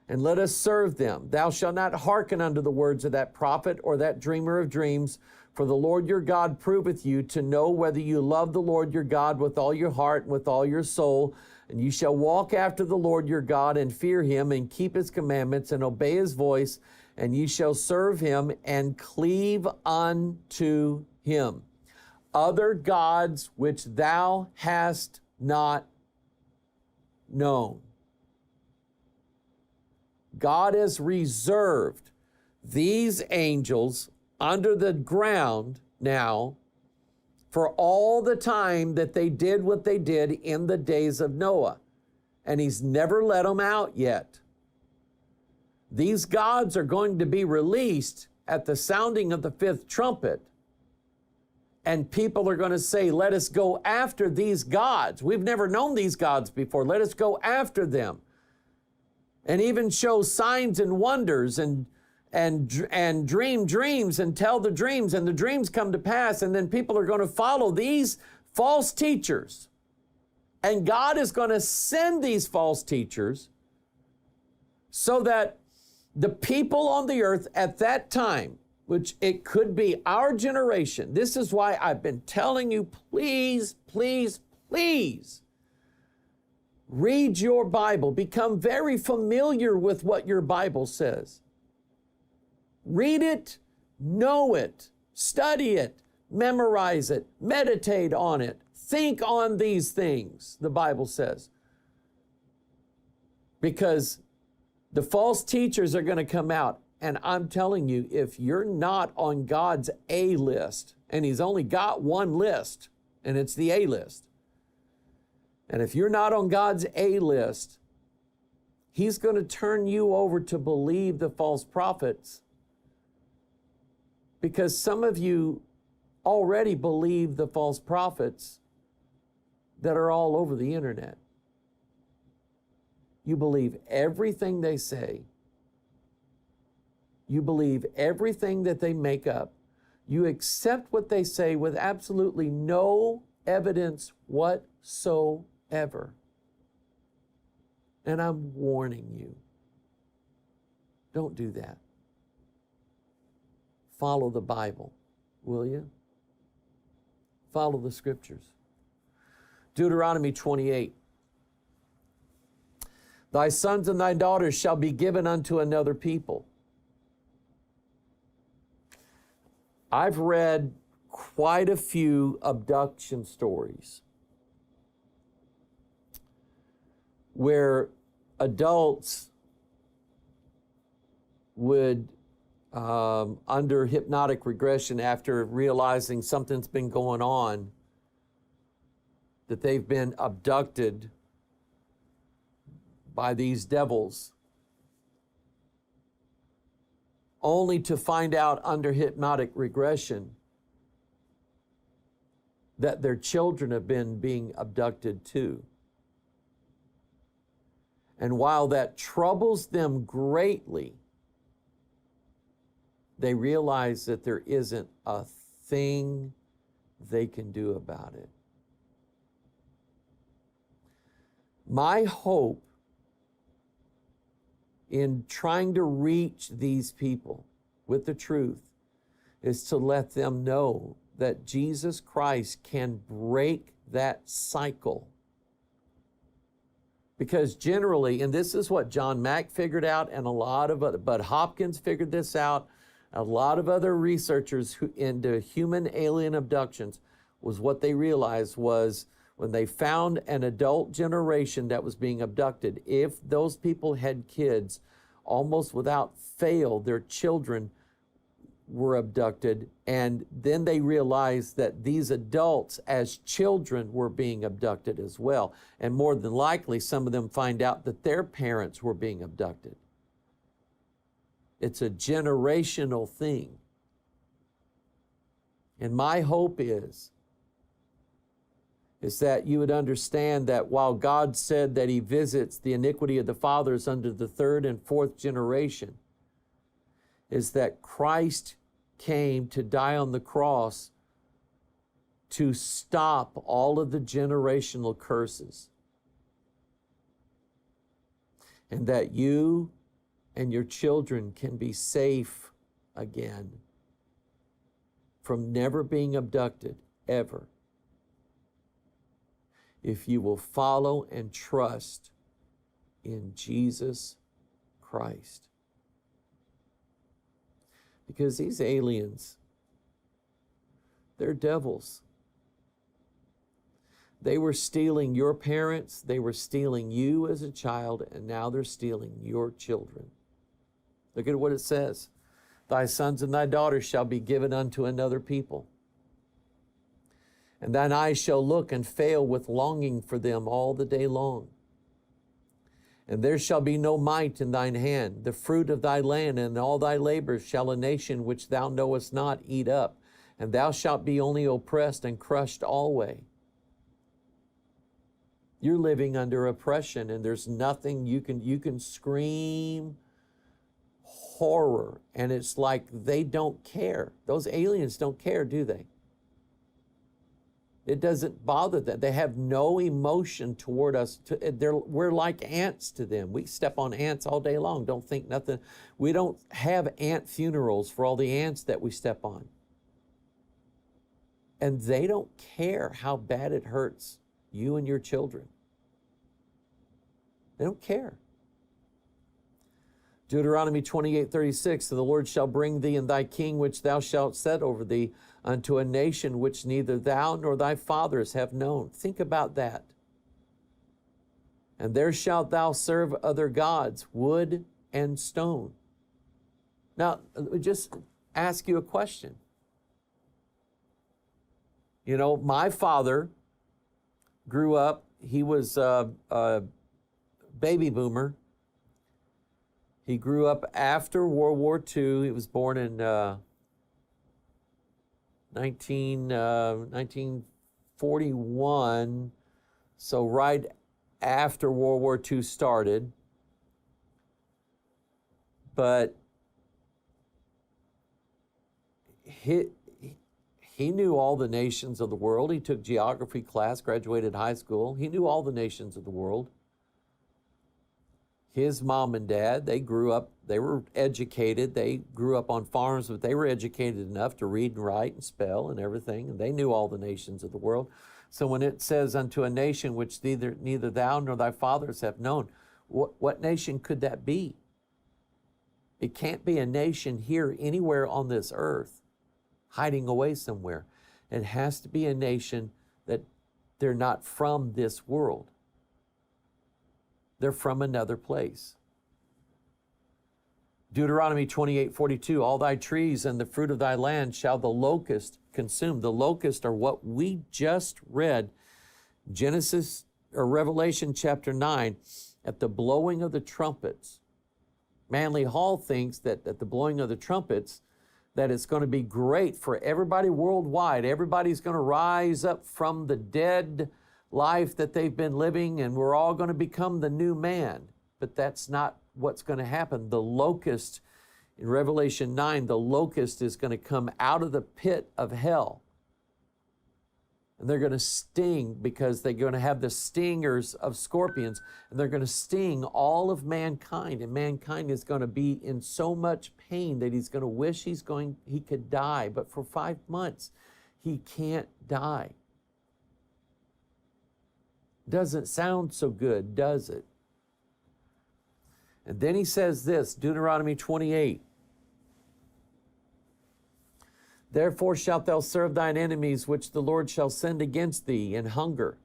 and let us serve them. Thou shalt not hearken unto the words of that prophet or that dreamer of dreams, for the Lord your God proveth you to know whether you love the Lord your God with all your heart and with all your soul. And you shall walk after the Lord your God and fear him and keep his commandments and obey his voice, and ye shall serve him and cleave unto him. Other gods which thou hast not known. God has reserved these angels under the ground now for all the time that they did what they did in the days of Noah. And he's never let them out yet. These gods are going to be released at the sounding of the fifth trumpet. And people are going to say, let us go after these gods. We've never known these gods before. Let us go after them. And even show signs and wonders and dream dreams and tell the dreams, and the dreams come to pass, and then people are going to follow these false teachers. And God is going to send these false teachers so that the people on the earth at that time, which it could be our generation, this is why I've been telling you, please, please, please, read your Bible. Become very familiar with what your Bible says. Read it, know it, study it, memorize it, meditate on it, think on these things, the Bible says. Because the false teachers are going to come out. And I'm telling you, if you're not on God's A list, and he's only got one list, and it's the A list. And if you're not on God's A list, he's going to turn you over to believe the false prophets. Because some of you already believe the false prophets that are all over the internet. You believe everything they say. You believe everything that they make up. You accept what they say with absolutely no evidence whatsoever. And I'm warning you, don't do that. Follow the Bible, will you? Follow the scriptures. Deuteronomy 28. Thy sons and thy daughters shall be given unto another people. I've read quite a few abduction stories where adults would under hypnotic regression, after realizing something's been going on, that they've been abducted by these devils, only to find out under hypnotic regression that their children have been being abducted too. And while that troubles them greatly, they realize that there isn't a thing they can do about it. My hope in trying to reach these people with the truth is to let them know that Jesus Christ can break that cycle. Because generally, and this is what John Mack figured out, and a lot of other, Bud Hopkins figured this out, a lot of other researchers who into human alien abductions, was what they realized was when they found an adult generation that was being abducted, if those people had kids, almost without fail, their children were abducted. And then they realized that these adults as children were being abducted as well. And more than likely, some of them find out that their parents were being abducted. It's a generational thing. And my hope is is that you would understand that while God said that he visits the iniquity of the fathers under the third and fourth generation, is that Christ came to die on the cross to stop all of the generational curses. And that you and your children can be safe again from never being abducted, ever, if you will follow and trust in Jesus Christ. Because these aliens, they're devils. They were stealing your parents, they were stealing you as a child, and now they're stealing your children. Look at what it says. Thy sons and thy daughters shall be given unto another people. And thine eyes shall look and fail with longing for them all the day long. And there shall be no might in thine hand. The fruit of thy land and all thy labors shall a nation which thou knowest not eat up. And thou shalt be only oppressed and crushed alway. You're living under oppression, and there's nothing you can scream horror, and it's like they don't care. Those aliens don't care, do they? It doesn't bother them. They have no emotion toward us. We're like ants to them. We step on ants all day long. Don't think nothing. We don't have ant funerals for all the ants that we step on. And they don't care how bad it hurts you and your children. They don't care. Deuteronomy 28:36, the Lord shall bring thee and thy king which thou shalt set over thee unto a nation which neither thou nor thy fathers have known. Think about that. And there shalt thou serve other gods, wood and stone. Now, just ask you a question. You know, my father grew up, he was a baby boomer. He grew up after World War II. He was born in 1941, so right after World War II started. But he knew all the nations of the world. He took geography class, graduated high school. He knew all the nations of the world. His mom and dad, they grew up, they were educated. They grew up on farms, but they were educated enough to read and write and spell and everything, and they knew all the nations of the world. So when it says, unto a nation which neither thou nor thy fathers have known, what nation could that be? It can't be a nation here anywhere on this earth, hiding away somewhere. It has to be a nation that they're not from this world. They're from another place. Deuteronomy 28:42, all thy trees and the fruit of thy land shall the locust consume. The locust are what we just read, Genesis or Revelation chapter 9, at the blowing of the trumpets. Manly Hall thinks that at the blowing of the trumpets, that it's going to be great for everybody worldwide. Everybody's going to rise up from the dead life that they've been living, and we're all going to become the new man. But that's not what's going to happen. The locust, in Revelation 9, the locust is going to come out of the pit of hell. And they're going to sting, because they're going to have the stingers of scorpions, and they're going to sting all of mankind. And mankind is going to be in so much pain that he's going to wish he could die. But for 5 months, he can't die. Doesn't sound so good, does it? And then he says this, Deuteronomy 28. Therefore shalt thou serve thine enemies, which the Lord shall send against thee in hunger,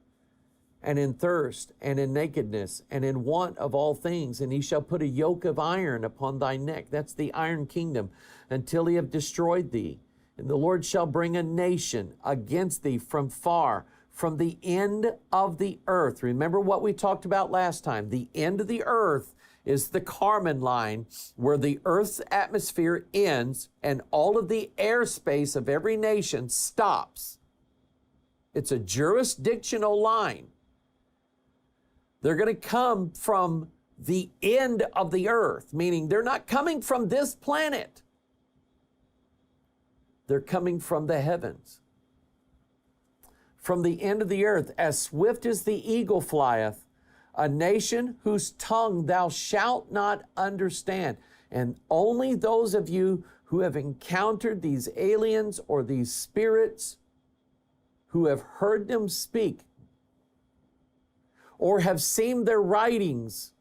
and in thirst, and in nakedness, and in want of all things. And he shall put a yoke of iron upon thy neck. That's the iron kingdom, until he have destroyed thee. And the Lord shall bring a nation against thee from far, from the end of the earth. Remember what we talked about last time. The end of the earth is the Kármán line, where the earth's atmosphere ends and all of the airspace of every nation stops. It's a jurisdictional line. They're going to come from the end of the earth, meaning they're not coming from this planet. They're coming from the heavens. From the end of the earth, as swift as the eagle flieth, a nation whose tongue thou shalt not understand. And only those of you who have encountered these aliens or these spirits, who have heard them speak, or have seen their writings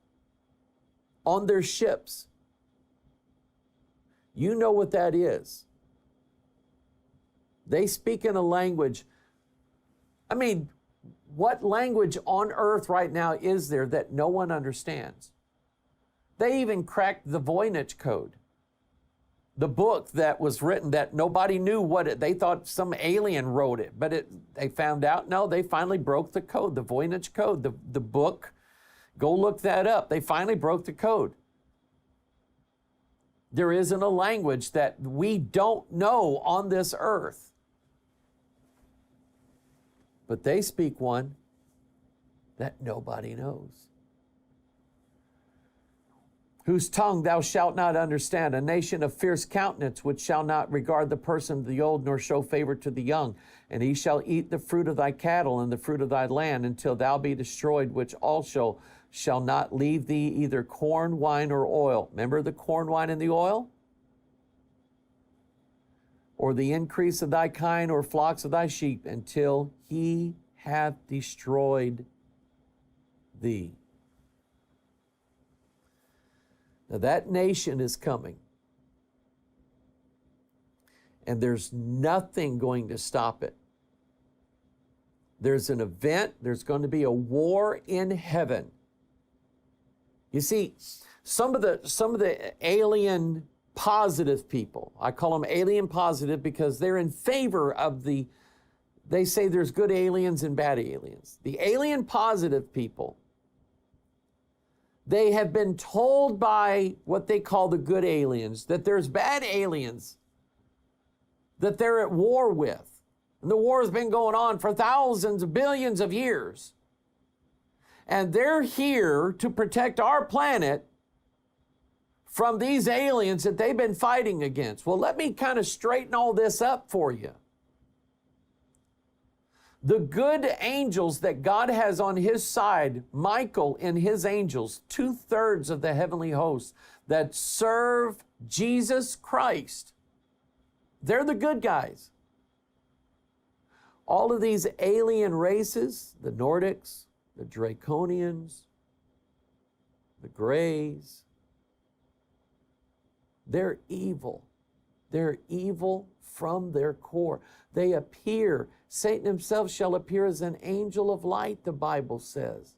on their ships, you know what that is. They speak in a language. I mean, what language on earth right now is there that no one understands? They even cracked the Voynich Code, the book that was written that nobody knew what it, they thought some alien wrote it, but they found out, no, they finally broke the code, the Voynich Code, the book. Go look that up. They finally broke the code. There isn't a language that we don't know on this earth. But they speak one that nobody knows. Whose tongue thou shalt not understand, a nation of fierce countenance, which shall not regard the person of the old, nor show favor to the young. And he shall eat the fruit of thy cattle and the fruit of thy land, until thou be destroyed, which also shall not leave thee either corn, wine, or oil. Remember the corn, wine, and the oil? Or the increase of thy kine, or flocks of thy sheep, until he hath destroyed thee. Now that nation is coming. And there's nothing going to stop it. There's an event, there's going to be a war in heaven. You see, some of the alien positive people, I call them alien positive because they're in favor of they say there's good aliens and bad aliens. The alien positive people, they have been told by what they call the good aliens that there's bad aliens that they're at war with. And the war has been going on for thousands of billions of years. And they're here to protect our planet from these aliens that they've been fighting against. Well, let me kind of straighten all this up for you. The good angels that God has on his side, Michael and his angels, 2/3 of the heavenly hosts that serve Jesus Christ, they're the good guys. All of these alien races, the Nordics, the Draconians, the Greys, they're evil. They're evil from their core. They appear, Satan himself shall appear as an angel of light, the Bible says.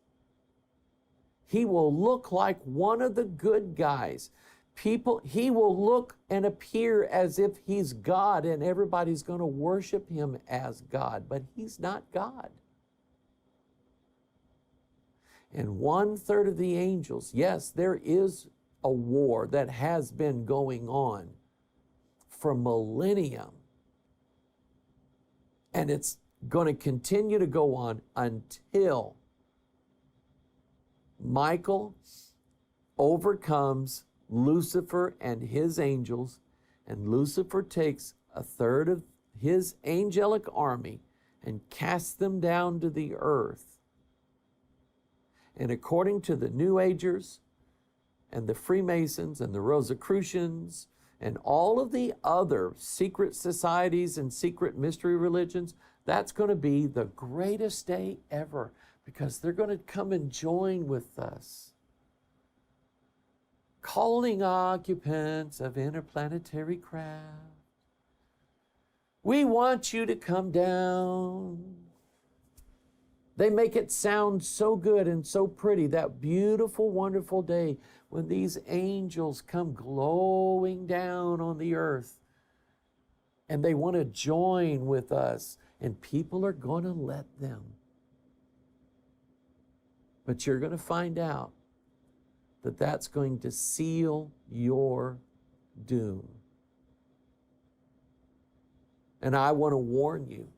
He will look like one of the good guys. He will look and appear as if he's God, and everybody's going to worship him as God, but he's not God. And 1/3 of the angels, yes, there is a war that has been going on for millennium. And it's going to continue to go on until Michael overcomes Lucifer and his angels, and Lucifer takes 1/3 of his angelic army and casts them down to the earth. And according to the New Agers and the Freemasons and the Rosicrucians and all of the other secret societies and secret mystery religions, that's going to be the greatest day ever, because they're going to come and join with us. Calling occupants of interplanetary craft, we want you to come down. They make it sound so good and so pretty, that beautiful, wonderful day when these angels come glowing down on the earth, and they want to join with us, and people are going to let them. But you're going to find out that that's going to seal your doom. And I want to warn you,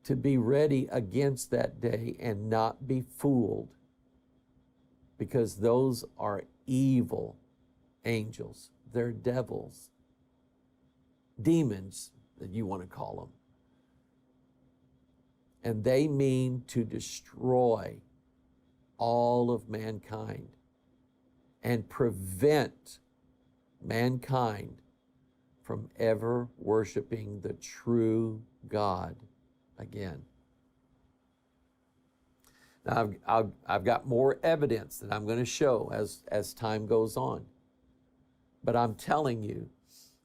to be ready against that day and not be fooled, because those are evil angels. They're devils, demons that you want to call them. And they mean to destroy all of mankind and prevent mankind from ever worshiping the true God again. Now, I've got more evidence that I'm going to show as time goes on. But I'm telling you,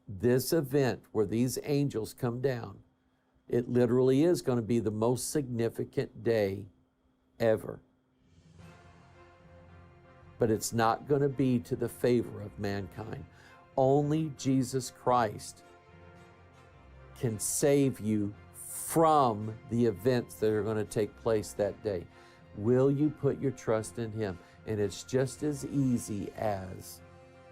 this event where these angels come down, it literally is going to be the most significant day ever. But it's not going to be to the favor of mankind. Only Jesus Christ can save you from the events that are going to take place that day. Will you put your trust in Him? And it's just as easy as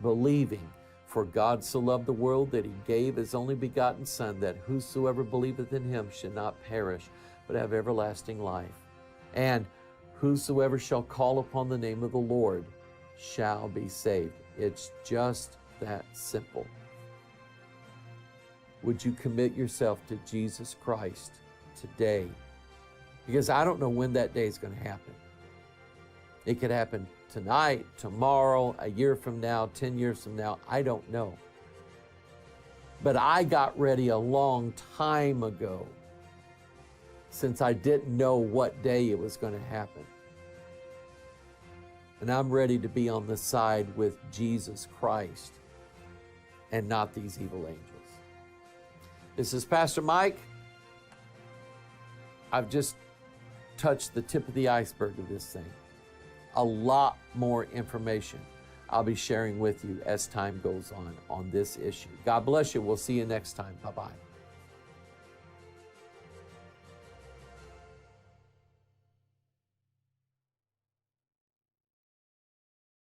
believing, for God so loved the world that He gave His only begotten Son, that whosoever believeth in Him should not perish, but have everlasting life. And whosoever shall call upon the name of the Lord shall be saved. It's just that simple. Would you commit yourself to Jesus Christ today? Because I don't know when that day is going to happen. It could happen tonight, tomorrow, a year from now, 10 years from now. I don't know. But I got ready a long time ago, since I didn't know what day it was going to happen. And I'm ready to be on the side with Jesus Christ and not these evil angels. This is Pastor Mike. I've just touched the tip of the iceberg of this thing. A lot more information I'll be sharing with you as time goes on this issue. God bless you. We'll see you next time. Bye-bye.